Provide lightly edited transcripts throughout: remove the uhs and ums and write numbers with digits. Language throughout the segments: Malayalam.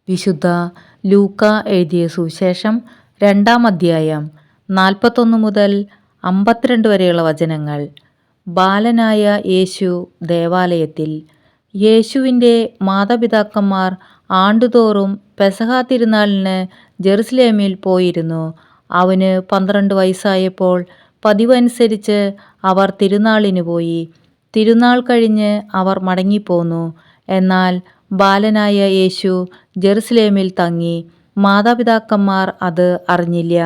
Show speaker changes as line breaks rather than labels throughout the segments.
വിശുദ്ധ ലൂക്ക എഴുതിയ സുവിശേഷം 2-ാം അധ്യായം 41 മുതൽ 52 വരെയുള്ള വചനങ്ങൾ. ബാലനായ യേശു ദേവാലയത്തിൽ. യേശുവിൻ്റെ മാതാപിതാക്കന്മാർ ആണ്ടുതോറും പെസഹ തിരുനാളിന് ജെറുസലേമിൽ പോയിരുന്നു. അവന് 12 വയസ്സായപ്പോൾ പതിവനുസരിച്ച് അവർ തിരുനാളിന് പോയി. തിരുനാൾ കഴിഞ്ഞ് അവർ മടങ്ങിപ്പോന്നു. എന്നാൽ ബാലനായ യേശു ജെറുസലേമിൽ തങ്ങി. മാതാപിതാക്കന്മാർ അത് അറിഞ്ഞില്ല.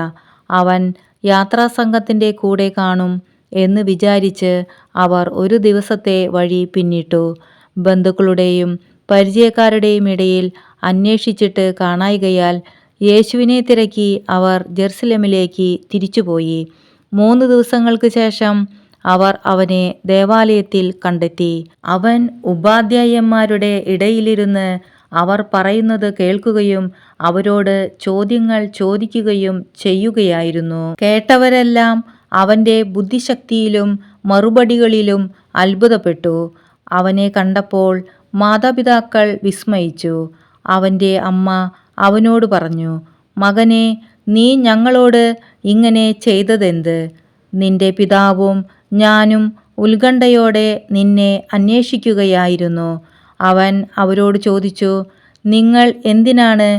അവൻ യാത്രാസംഘത്തിൻ്റെ കൂടെ കാണും എന്ന് വിചാരിച്ച് അവർ ഒരു ദിവസത്തെ വഴി പിന്നിട്ടു. ബന്ധുക്കളുടെയും പരിചയക്കാരുടെയും ഇടയിൽ അന്വേഷിച്ചിട്ട് കാണായ്കയാൽ യേശുവിനെ തിരക്കി അവർ ജെറുസലേമിലേക്ക് തിരിച്ചുപോയി. 3 ദിവസങ്ങൾക്ക് ശേഷം അവർ അവനെ ദേവാലയത്തിൽ കണ്ടെത്തി. അവൻ ഉപാധ്യായന്മാരുടെ ഇടയിലിരുന്ന് അവർ പറയുന്നത് കേൾക്കുകയും അവരോട് ചോദ്യങ്ങൾ ചോദിക്കുകയും ചെയ്യുകയായിരുന്നു. കേട്ടവരെല്ലാം അവൻ്റെ ബുദ്ധിശക്തിയിലും മറുപടികളിലും അത്ഭുതപ്പെട്ടു. അവനെ കണ്ടപ്പോൾ മാതാപിതാക്കൾ വിസ്മയിച്ചു. അവൻ്റെ അമ്മ അവനോട് പറഞ്ഞു, "മകനേ, നീ ഞങ്ങളോട് ഇങ്ങനെ ചെയ്തതെന്ത്? നിന്റെ പിതാവും ഞാനും ഉത്കണ്ഠയോടെ നിന്നെ അന്വേഷിക്കുകയായിരുന്നു." അവൻ അവരോട് ചോദിച്ചു, "നിങ്ങൾ എന്തിനാണ്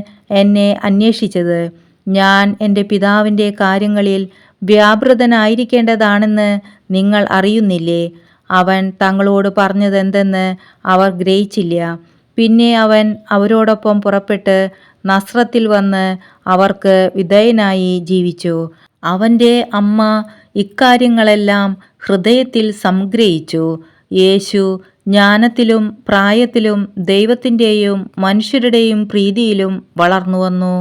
എന്നെ അന്വേഷിച്ചത്? ഞാൻ എൻ്റെ പിതാവിൻ്റെ കാര്യങ്ങളിൽ വ്യാപൃതനായിരിക്കേണ്ടതാണെന്ന് നിങ്ങൾ അറിയുന്നില്ലേ?" അവൻ തങ്ങളോട് പറഞ്ഞതെന്തെന്ന് അവർ ഗ്രഹിച്ചില്ല. പിന്നെ അവൻ അവരോടൊപ്പം പുറപ്പെട്ട് നസ്രത്തിൽ വന്ന് അവർക്ക് വിധേയനായി ജീവിച്ചു. അവൻ്റെ അമ്മ ഇക്കാര്യങ്ങളെല്ലാം ഹൃദയത്തിൽ സംഗ്രഹിച്ചു. യേശു ജ്ഞാനത്തിലും പ്രായത്തിലും ദൈവത്തിൻ്റെയും മനുഷ്യരുടെയും പ്രീതിയിലും വളർന്നു വന്നു.